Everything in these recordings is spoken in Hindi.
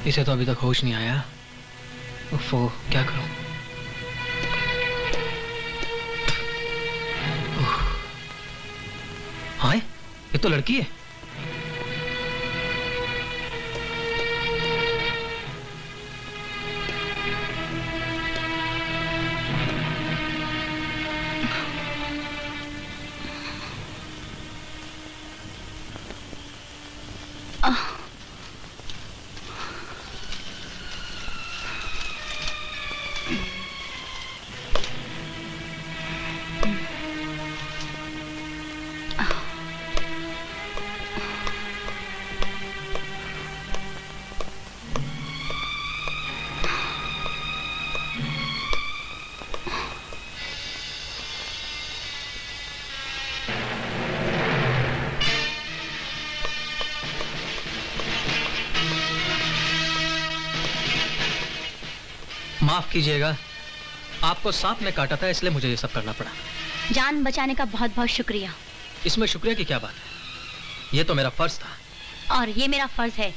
इसे तो अभी तक होश नहीं आया। उफ़ो, क्या करूं? हाँ, ये तो लड़की है। माफ कीजिएगा, आपको सांप ने काटा था इसलिए मुझे ये सब करना पड़ा। जान बचाने का बहुत बहुत शुक्रिया। इसमें शुक्रिया की क्या बात है? ये तो मेरा फर्ज था। और ये मेरा फर्ज है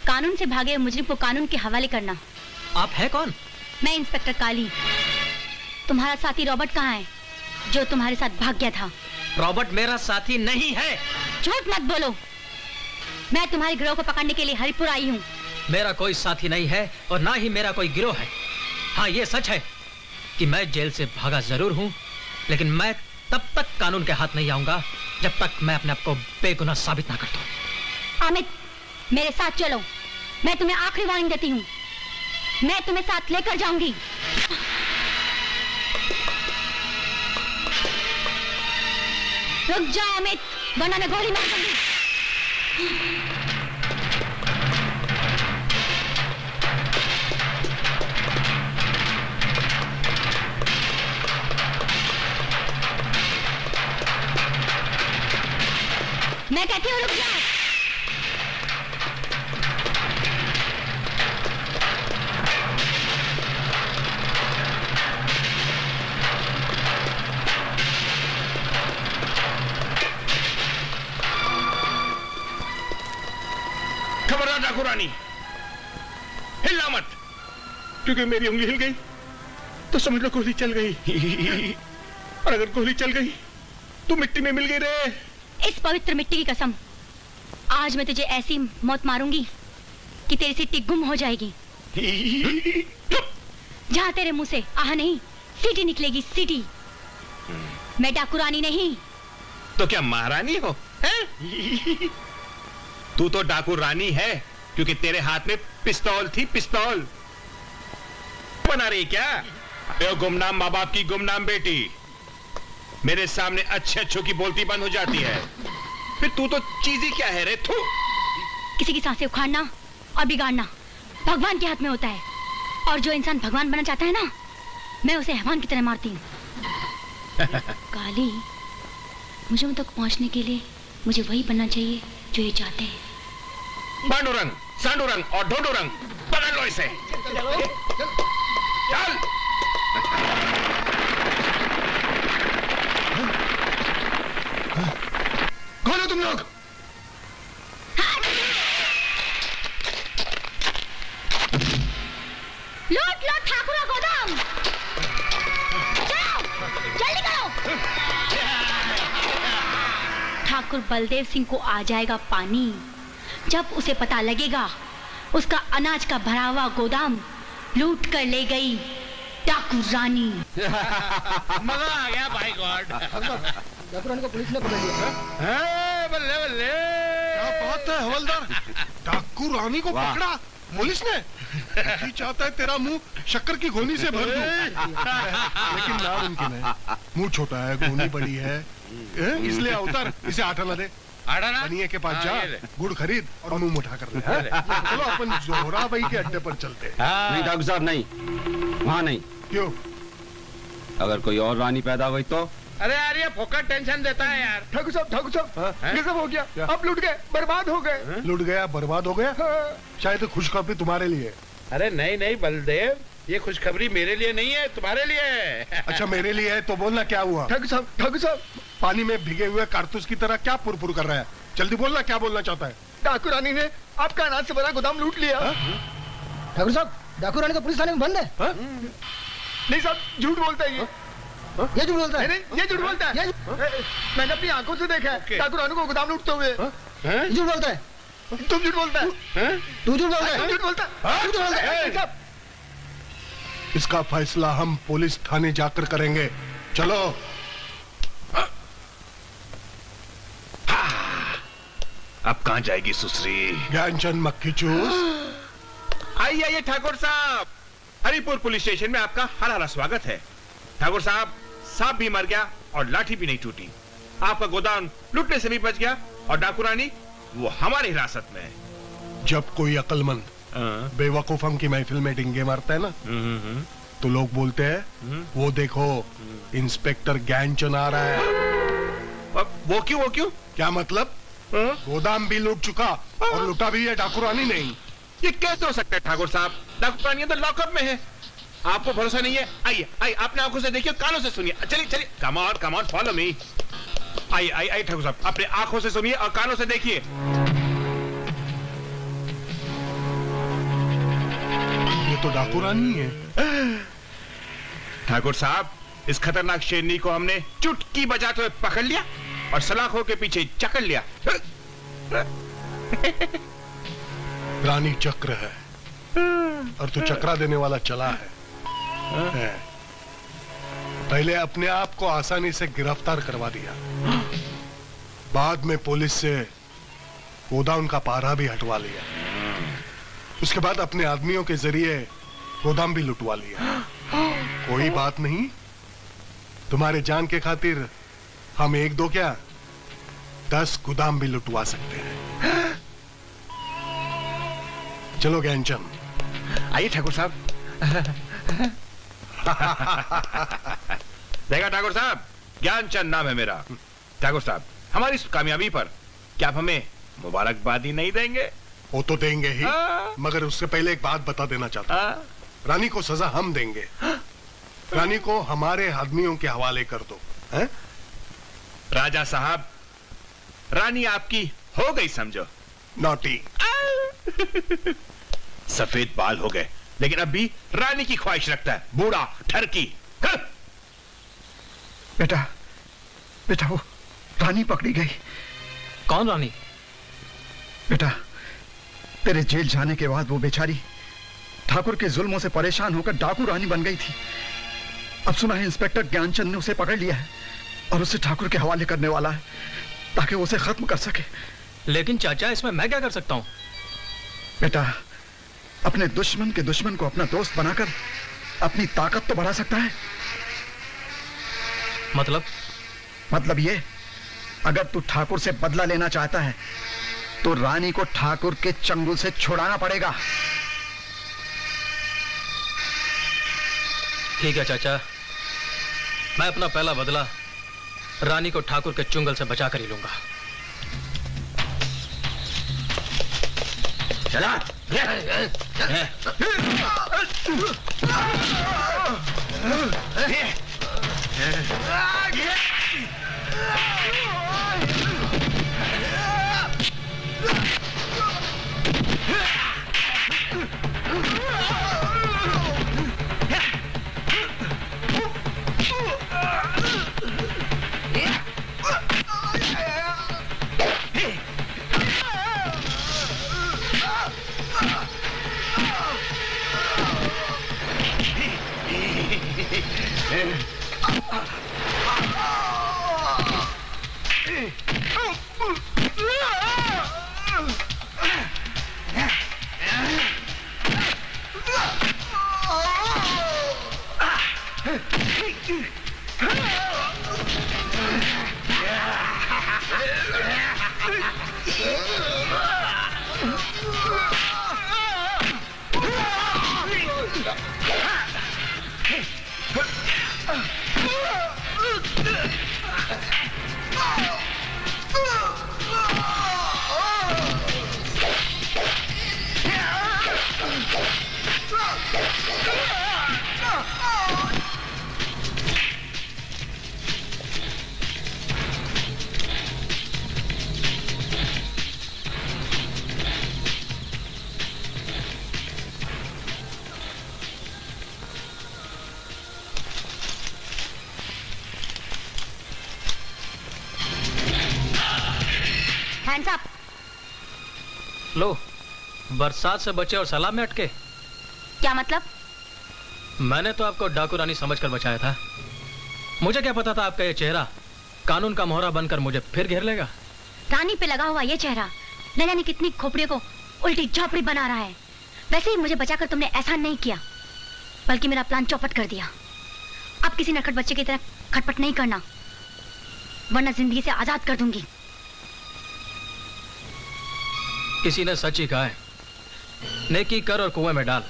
कानून से भागे हुए मुजरिम को कानून के हवाले करना। आप हैं कौन? मैं इंस्पेक्टर काली। तुम्हारा साथी रॉबर्ट कहाँ है जो तुम्हारे साथ भाग गया था? रॉबर्ट मेरा साथी नहीं है। झूठ मत बोलो। मैं तुम्हारे गिरोह को पकड़ने के लिए हरिपुर आई हूँ। मेरा कोई साथी नहीं है और ना ही मेरा कोई गिरोह है। हाँ, ये सच है कि मैं जेल से भागा जरूर हूं, लेकिन मैं तब तक कानून के हाथ नहीं आऊंगा जब तक मैं अपने आप को बेगुनाह साबित ना कर दूं। अमित, मेरे साथ चलो। मैं तुम्हें आखिरी वार्निंग देती हूँ। मैं तुम्हें साथ लेकर जाऊंगी। रुक जाओ अमित, वरना मैं गोली मार दूंगी। मैं कहती हूँ रुक जाओ। खबरदार डाकू रानी, हिलना मत, क्योंकि मेरी उंगली हिल गई तो समझ लो गोली चल गई। और अगर गोली चल गई तो मिट्टी में मिल गई रे। इस पवित्र मिट्टी की कसम, आज मैं तुझे ऐसी मौत मारूंगी कि तेरी सिट्टी गुम हो जाएगी। जहां तेरे मुंह से आह नहीं, सीटी निकलेगी, सीटी। मैं डाकू रानी नहीं। तो क्या महारानी हो? है? तू तो डाकू रानी है, क्योंकि तेरे हाथ में पिस्तौल थी, पिस्तौल। बना रही क्या? ए गुमनाम माँ बाप की गुमनाम बेटी, मेरे सामने अच्छे अच्छों की बोलती बंद हो जाती है, फिर तू तो चीज़ी क्या है रे? थू। किसी की सांसें उखाड़ना और बिगाड़ना भगवान के हाथ में होता है, और जो इंसान भगवान बनना चाहता है ना, मैं उसे हैवान की तरह मारती हूँ। काली, मुझे उन तक पहुंचने के लिए मुझे वही बनना चाहिए जो ये चाहते हैं। पांडुरंग, सांडुरंग और ढोंडुरंग, पकड़ लो इसे। चल। कौन हो तुम लोग? लूट लो ठाकुरा गोदाम। जाओ, जल्दी करो। ठाकुर बलदेव सिंह को आ जाएगा पानी। जब उसे पता लगेगा उसका अनाज का भरा हुआ गोदाम लूट कर ले गई डाकू रानी। मजा आ गया भाई गॉड। डाकू रानी को पुलिस ने पकड़ लिया। बल्ले बल्ले, क्या बात है हवलदार, डाकू रानी को पकड़ा पुलिस ने? जी चाहता है तेरा मुंह शक्कर की गोनी से भर दूं। लेकिन नामुमकिन है, मुंह छोटा है, गोनी बड़ी है, इसलिए अवतार इसे आटा दे। बनिए के पास जा, गुड़ खरीद और मुंह मुठा कर ले। चलो अपन जोहरा भाई के अड्डे पर चलते। नहीं डाकू साहब, नहीं, वहाँ नहीं। क्यों? अगर कोई और रानी पैदा हुई तो? अरे यार ये फोकट टेंशन देता है यार। ठाकुर साहब, ये सब हो गया, अब लुट गए, बर्बाद हो गए। लुट गया, बर्बाद हो गया। शायद खुशखबरी तुम्हारे लिए। अरे नहीं नहीं बलदेव, ये खुशखबरी मेरे लिए नहीं है, तुम्हारे लिए है। अच्छा मेरे लिए है तो बोलना क्या हुआ? ठाकुर साहब, पानी में भीगे हुए कारतूस की तरह क्या पुरपुर कर रहा है? जल्दी बोलना, क्या बोलना चाहता है? डाकू रानी ने आपका अनाज से भरा गोदाम लूट लिया। ठाकुर साहब, डाकू रानी तो पुलिस थाने में बंद है। नहीं साहब, झूठ बोलता है ये झूठ बोलता है। नहीं, ये झूठ बोलता है। मैंने अपनी आंखों से देखा है ठाकुर रानी को गोदाम लूटते हुए। झूठ बोलता है। तुम झूठ बोलता है। तू झूठ बोलता है। तुम झूठ बोलता है। तू झूठ बोलता है। साहब, इसका फैसला हम पुलिस थाने जाकर करेंगे। चलो। अब कहां जाएगी सुसरी? ज्ञानचंद मक्खी चूस। आइए आइए ठाकुर साहब, हरिपुर पुलिस स्टेशन में आपका हरा हरा स्वागत है। ठाकुर साहब, सांप भी मर गया और लाठी भी नहीं टूटी। आपका गोदाम लूटने से भी बच गया और डाकू रानी वो हमारी हिरासत में है। जब कोई अक्लमंद बेवकूफम की महफिल में डिंगे मारता है ना, तो लोग बोलते हैं वो देखो इंस्पेक्टर ज्ञानचंद आ रहा है। वो क्यों? क्या मतलब? गोदाम भी लूट चुका और लुटा भी है डाकू रानी नहीं। ये कैसे हो सकता है ठाकुर साहब? डाकू रानी तो लॉकअप में है। आपको भरोसा नहीं है? आइए अपने आंखों से देखिए, कानों से सुनिए। चलिए कम ऑन फॉलो मी। आइए ठाकुर साहब, अपने आंखों से सुनिए और कानों से देखिए। ये तो डाकू रानी है। ठाकुर साहब, इस खतरनाक शेरनी को हमने चुटकी बजाते हुए पकड़ लिया और सलाखों के पीछे जकड़ लिया। रानी चक्र है और तू चक्रा देने वाला चला है। पहले अपने आप को आसानी से गिरफ्तार करवा दिया, बाद में पुलिस से गोदाम का पारा भी हटवा लिया, उसके बाद अपने आदमियों के जरिए गोदाम भी लुटवा लिया। कोई बात नहीं, तुम्हारे जान के खातिर हम 1-2 क्या 10 गोदाम भी लुटवा सकते हैं। चलो ज्ञानचंद। आइए ठाकुर साहब। देखा ठाकुर साहब, ज्ञानचंद नाम है मेरा। ठाकुर साहब, हमारी इस कामयाबी पर क्या आप हमें मुबारकबादी नहीं देंगे? वो तो देंगे ही, मगर उससे पहले एक बात बता देना चाहता हूं। रानी को सजा हम देंगे। रानी को हमारे आदमियों के हवाले कर दो। है? राजा साहब, रानी आपकी हो गई समझो। नॉटी। सफेद बाल हो गए, लेकिन अब भी रानी की ख्वाहिश रखता है, बूढ़ा ठरकी। बेटा वो रानी पकड़ी गई। कौन रानी? बेटा, तेरे जेल जाने के बाद वो बेचारी ठाकुर के जुल्मों से परेशान होकर डाकू रानी बन गई थी। अब सुना है इंस्पेक्टर ज्ञानचंद ने उसे पकड़ लिया है और उसे ठाकुर के हवाले करने वाला है ताकि वो उसे खत्म कर सके। लेकिन चाचा, इसमें मैं क्या कर सकता हूं? बेटा, अपने दुश्मन के दुश्मन को अपना दोस्त बनाकर अपनी ताकत तो बढ़ा सकता है। मतलब ये, अगर तू ठाकुर से बदला लेना चाहता है तो रानी को ठाकुर के चंगुल से छुड़ाना पड़ेगा। ठीक है चाचा, मैं अपना पहला बदला रानी को ठाकुर के चुंगल से बचा कर ही लूंगा। चला। लो, बरसात से बचे और सैलाब में अटके। क्या मतलब? मैंने तो आपको डाकू रानी समझकर बचाया था। मुझे क्या पता था आपका ये चेहरा कानून का मोहरा बनकर मुझे फिर घेर लेगा। रानी पे लगा हुआ ये चेहरा न जाने कितनी खोपड़ियों को उल्टी झोपड़ी बना रहा है। वैसे ही मुझे बचाकर तुमने एहसान नहीं किया, बल्कि मेरा प्लान चौपट कर दिया। अब किसी नटखट बच्चे की तरह खटपट नहीं करना, वरना जिंदगी से आजाद कर दूंगी। किसी ने सच ही कहा है, नेकी कर और कुएं में डाल।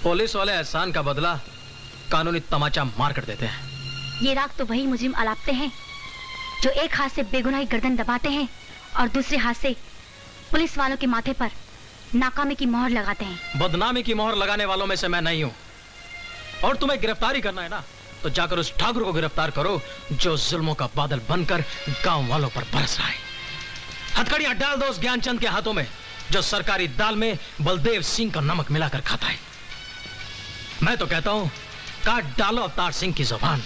पुलिस वाले एहसान का बदला कानूनी तमाचा मार कर देते हैं। ये राग तो वही मुजरिम अलापते हैं जो एक हाथ से बेगुनाही गर्दन दबाते हैं और दूसरे हाथ से पुलिस वालों के माथे पर नाकामी की मोहर लगाते हैं। बदनामी की मोहर लगाने वालों में से मैं नहीं हूं। और तुम्हें गिरफ्तारी करना है ना, तो जाकर उस ठाकुर को गिरफ्तार करो जो जुल्मों का बादल बनकर गांव वालों पर बरस रहा है। हथकड़ियां डाल दो उस ज्ञानचंद के हाथों में जो सरकारी दाल में बलदेव सिंह का नमक मिलाकर खाता है। मैं तो कहता हूं, काट डालो अवतार सिंह की जुबान,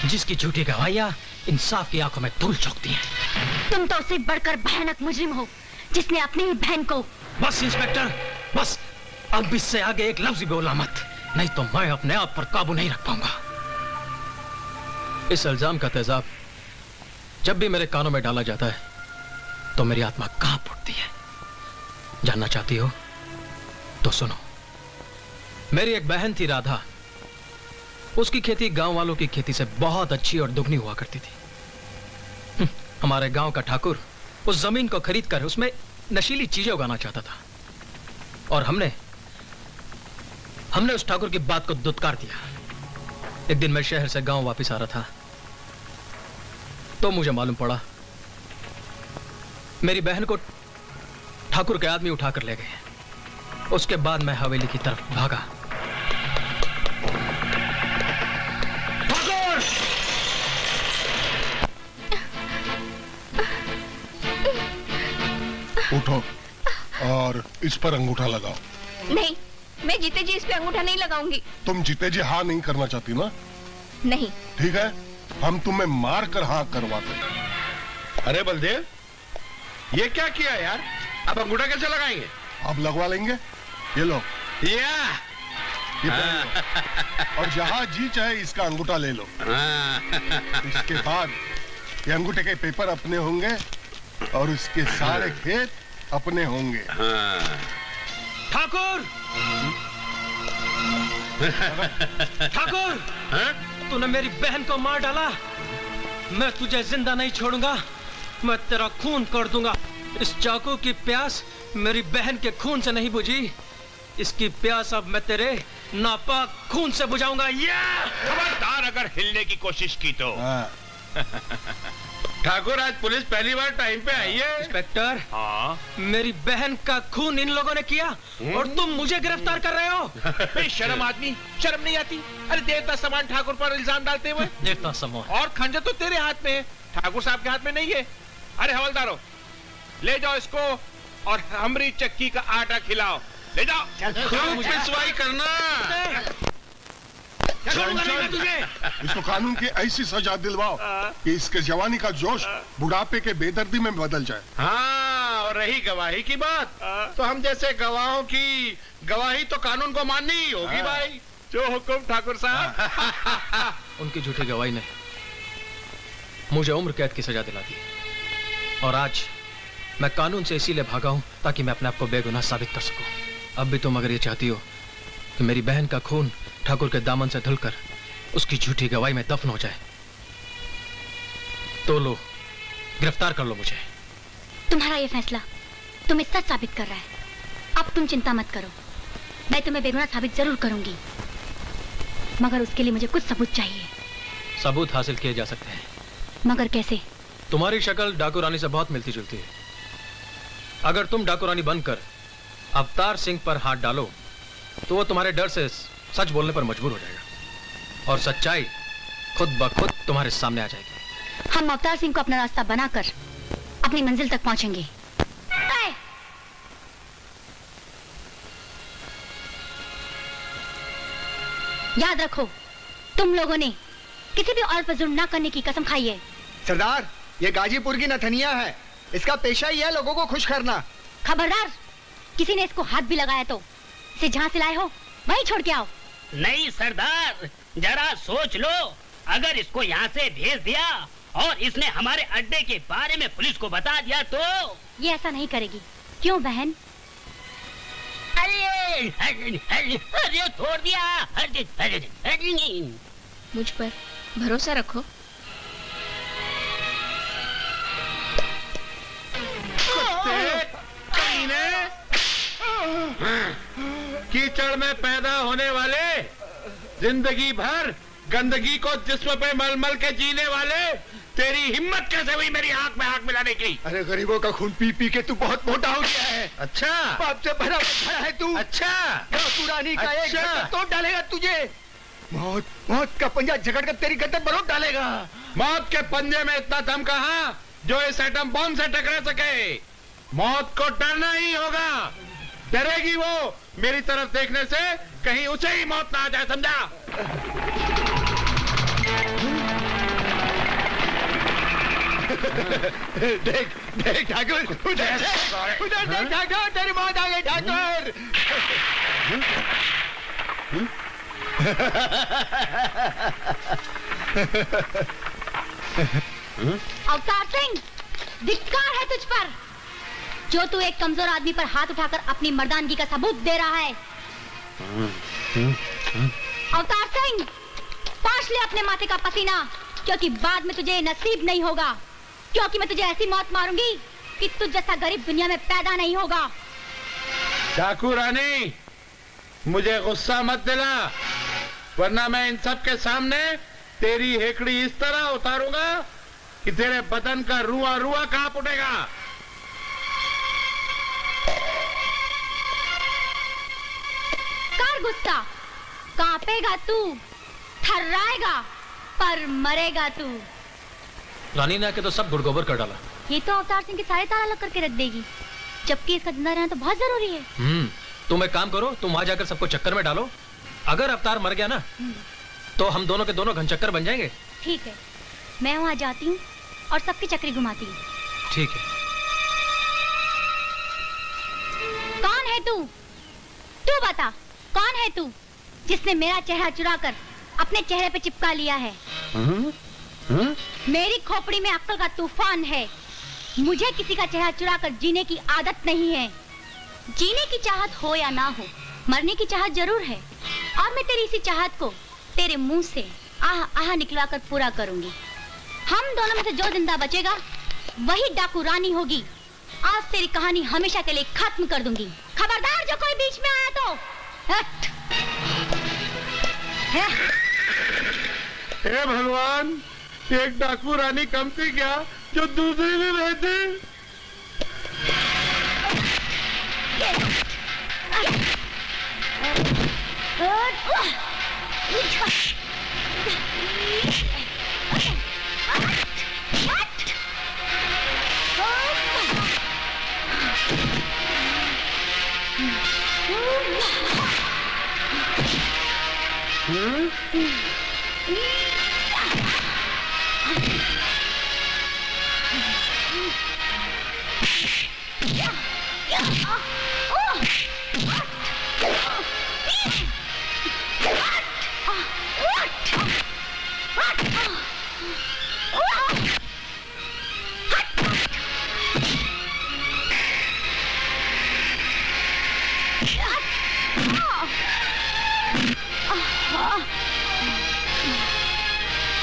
जिसकी झूठी गवाहियां इंसाफ की आंखों में धूल झोंकती हैं। तुम तो उससे बढ़कर भयानक मुजरिम हो, जिसने अपनी ही बहन को। बस इंस्पेक्टर, बस। अब इससे आगे एक लफ्ज भी बोलना मत, नहीं तो मैं अपने आप पर काबू नहीं रख पाऊंगा। इस इल्जाम का तेजाब जब भी मेरे कानों में डाला जाता है तो मेरी आत्मा कांप उठती है। जानना चाहती हो तो सुनो। मेरी एक बहन थी राधा। उसकी खेती गांव वालों की खेती से बहुत अच्छी और दुगनी हुआ करती थी। हमारे गांव का ठाकुर उस जमीन को खरीद कर उसमें नशीली चीजें उगाना चाहता था, और हमने उस ठाकुर की बात को दुत्कार दिया। एक दिन मैं शहर से गांव वापस आ रहा था तो मुझे मालूम पड़ा मेरी बहन को ठाकुर के आदमी उठाकर ले गए। उसके बाद मैं हवेली की तरफ भागा। उठो और इस पर अंगूठा लगाओ। नहीं, मैं जीते जी इस पे अंगूठा नहीं लगाऊंगी। तुम जीते जी हाँ नहीं करना चाहती ना? नहीं। ठीक है, हम तुम्हें मार कर हाँ करवाते हैं। अरे बलदेव, ये क्या किया यार? अब अंगूठा कैसे लगाएंगे? अब लगवा लेंगे। ये लो, ये पहन लो। और जहाँ जी चाहे इसका अंगूठा ले लो। इसके बाद ये अंगूठे के पेपर अपने होंगे और इसके सारे खेत अपने होंगे। ठाकुर! ठाकुर! तूने मेरी बहन को मार डाला। मैं तुझे जिंदा नहीं छोड़ूंगा। मैं तेरा खून कर दूंगा। इस चाकू की प्यास मेरी बहन के खून से नहीं बुझी। इसकी प्यास अब मैं तेरे नापाक खून से बुझाऊंगा। खबरदार अगर हिलने की कोशिश की तो। ठाकुर, आज पुलिस पहली बार टाइम पे आई है। इंस्पेक्टर, हाँ? मेरी बहन का खून इन लोगों ने किया और तुम मुझे गिरफ्तार कर रहे हो। बेशरम आदमी, शर्म नहीं आती? अरे देवता समान ठाकुर पर इल्जाम डालते हुए। देवता समान? और खंजर तो तेरे हाथ में है, ठाकुर साहब के हाथ में नहीं है। अरे हवलदारो, ले जाओ इसको और हमरी चक्की का आटा खिलाओ। ले जाओ। पिसवाई करना। छोड़ूंगा नहीं मैं तुझे। इसको कानून की ऐसी सजा दिलवाओ कि इसके जवानी का जोश बुढ़ापे के बेदर्दी में बदल जाए। हाँ, और रही गवाही की बात, तो हम जैसे गवाहों की गवाही तो कानून को माननी ही होगी भाई। जो हुक्म ठाकुर साहब। उनकी झूठी गवाही ने मुझे उम्र कैद की सजा दिला दी, और आज मैं कानून से इसीलिए भागा हूं ताकि मैं अपने आप को बेगुनाह साबित कर सकूं। अब भी तुम अगर ये चाहती हो कि मेरी बहन का खून ठाकुर के दामन से धुलकर उसकी झूठी गवाही में दफन हो जाए, तो लो, गिरफ्तार कर लो मुझे। तुम्हारा ये फैसला तुम्हें सच साबित कर रहा है। अब तुम चिंता मत करो, मैं तुम्हें बेगुनाह साबित जरूर करूंगी, मगर उसके लिए मुझे कुछ सबूत चाहिए। सबूत हासिल किए जा सकते हैं, मगर कैसे? तुम्हारी शक्ल डाकू रानी से बहुत मिलती जुलती है। अगर तुम डाकू रानी बनकर अवतार सिंह पर हाथ डालो तो वो तुम्हारे डर से सच बोलने पर मजबूर हो जाएगा, और सच्चाई खुद ब खुद तुम्हारे सामने आ जाएगी। हम अवतार सिंह को अपना रास्ता बनाकर अपनी मंजिल तक पहुंचेंगे। याद रखो, तुम लोगों ने किसी भी औरत पर जुल्म न करने की कसम खाई है। सरदार, ये गाजीपुर की नथनिया है। इसका पेशा ही है लोगों को खुश करना। खबरदार, किसी ने इसको हाथ भी लगाया तो इसे जहाँ से लाए हो वहीं छोड़ के आओ। नहीं सरदार, जरा सोच लो, अगर इसको यहाँ से भेज दिया और इसने हमारे अड्डे के बारे में पुलिस को बता दिया तो? ये ऐसा नहीं करेगी। क्यों बहन? अरे छोड़ दिया। मुझ पर भरोसा रखो। कीचड़ में पैदा होने वाले, जिंदगी भर गंदगी को जिस्म पे मल मल के जीने वाले, तेरी हिम्मत कैसे हुई मेरी आंख में आंख मिलाने की? अरे गरीबों का खून पी पी के तू बहुत मोटा हो गया है। अच्छा, बाप से भरा खड़ा है तू। अच्छा, पुरानी का एक अच्छा। तोड़ डालेगा तुझे। मौत मौत का पंजा झगड़ कर तेरी गर्दन बरोट डालेगा। मौत के पंजे में इतना दम कहाँ जो इस एटम बम से टकरा सके? मौत को डरना ही होगा। डरेगी वो मेरी तरफ देखने से, कहीं उसे ही मौत ना आ जाए, समझा? देख देख ठाकुर, उधर देख ठाकुर, तेरी मौत आ गई ठाकुर। अवतार सिंह, धिक्कार है तुझ पर, जो तू एक कमजोर आदमी पर हाथ उठाकर अपनी मर्दानगी का सबूत दे रहा है। अवतार सिंह, पोंछ ले अपने माथे का पसीना, क्योंकि बाद में तुझे नसीब नहीं होगा, क्योंकि मैं तुझे ऐसी मौत मारूंगी कि तुझ जैसा गरीब दुनिया में पैदा नहीं होगा। डाकू रानी, मुझे गुस्सा मत दिला, वरना मैं इन सब के सामने तेरी हेकड़ी इस तरह उतारूंगा कि तेरे बदन का रुआ रुआ कांप उठेगा। कर गुस्सा, कांपेगा तू, थर्राएगा, पर मरेगा तू। रानी ने आके तो सब गुड़गोबर कर डाला। ये तो अवतार सिंह के सारे ताला लग करके रख देगी, जबकि इसका जिंदा रहना तो बहुत जरूरी है। तुम एक काम करो, तुम वहां जाकर सबको चक्कर में डालो। अगर अवतार मर गया ना, तो हम दोनों के दोनों घन चक्कर बन जाएंगे। ठीक है, मैं वहां जाती हूँ और सबकी चक्री घुमाती हूँ। ठीक है। कौन है तू? तू बता, कौन है तू जिसने मेरा चेहरा चुराकर अपने चेहरे पे चिपका लिया है? मेरी खोपड़ी में अक्ल का तूफान है। मुझे किसी का चेहरा चुराकर जीने की आदत नहीं है। जीने की चाहत हो या ना हो, मरने की चाहत जरूर है, और मैं तेरी इसी चाहत को तेरे मुंह से आह आह निकलवा कर पूरा करूंगी। हम दोनों में से जो जिंदा बचेगा वही डाकू रानी होगी। आज तेरी कहानी हमेशा के लिए खत्म कर दूंगी। खबरदार, जो कोई बीच में आया तो। हे भगवान, एक डाकू रानी कम थी क्या जो दूसरी भी रहती?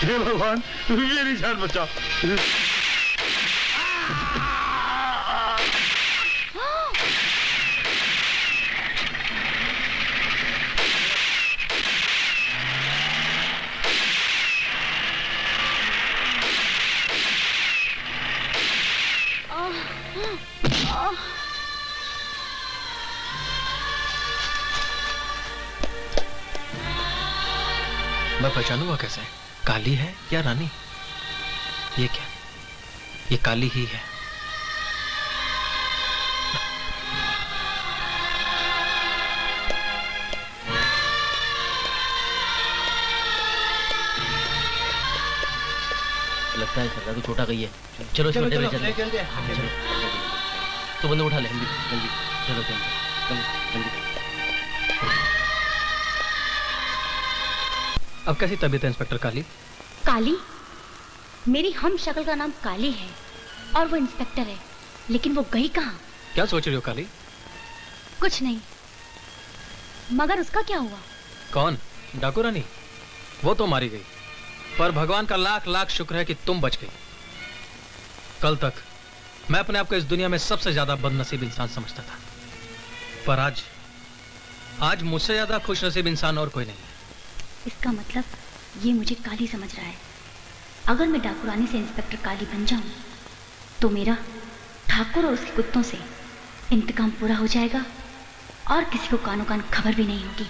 हे भगवान, मेरी जान बचाओ। मैं पहचानूंगा कैसे? काली है या रानी? ये क्या? ये काली ही है। लगता है सरदार को छोटा गई है। चलो चलो चलो चलो। तो बंदूक उठा ले जल्दी जल्दी। चलो जल्दी जल्दी। अब कैसी तबीयत है इंस्पेक्टर काली? काली? मेरी हम शक्ल का नाम काली है और वो इंस्पेक्टर है, लेकिन वो गई कहाँ? क्या सोच रही हो काली? कुछ नहीं, मगर उसका क्या हुआ? कौन? डाकू रानी? वो तो मारी गई, पर भगवान का लाख लाख शुक्र है कि तुम बच गई। कल तक मैं अपने आप को इस दुनिया में सबसे ज्यादा बदनसीब इंसान समझता था, पर आज मुझसे ज्यादा खुशनसीब इंसान और कोई नहीं है। इसका मतलब ये मुझे काली समझ रहा है। अगर मैं डाकू रानी से इंस्पेक्टर काली बन जाऊं तो मेरा ठाकुर और उसके कुत्तों से इंतकाम पूरा हो जाएगा और किसी को कानो कान खबर भी नहीं होगी।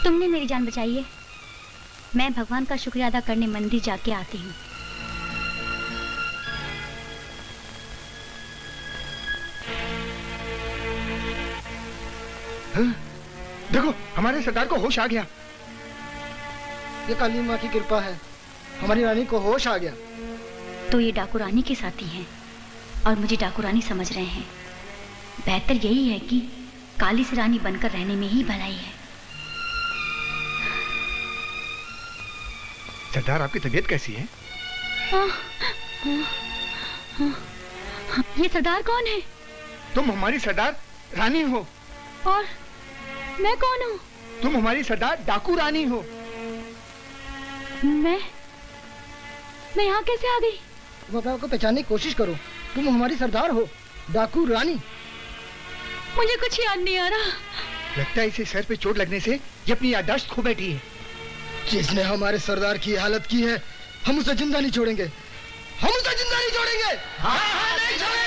तुमने मेरी जान बचाई है। मैं भगवान का शुक्रिया अदा करने मंदिर जाके आती हूँ। देखो, हमारे सरदार को होश आ गया। ये काली माँ की कृपा है, हमारी रानी को होश आ गया। तो ये डाकू रानी के साथी हैं और मुझे डाकू रानी समझ रहे हैं। बेहतर यही है कि काली से रानी बनकर रहने में ही भलाई है। सरदार, आपकी तबीयत कैसी है? ये सरदार कौन है? तुम हमारी सरदार रानी हो। और मैं कौन हूँ? तुम हमारी सरदार डाकू रानी हो। मैं यहाँ कैसे आ गई? तुम अपने आप को पहचानने की कोशिश करो। तुम हमारी सरदार हो, डाकू रानी। मुझे कुछ याद नहीं आ रहा। लगता है इसे सर पे चोट लगने से ये अपनी याददाश्त खो बैठी है। जिसने हमारे सरदार की हालत की है, हम उसे जिंदा नहीं छोड़ेंगे। हम उसे जिंदा नहीं छोड़ेंगे। हाँ, नहीं छोड़ेंगे।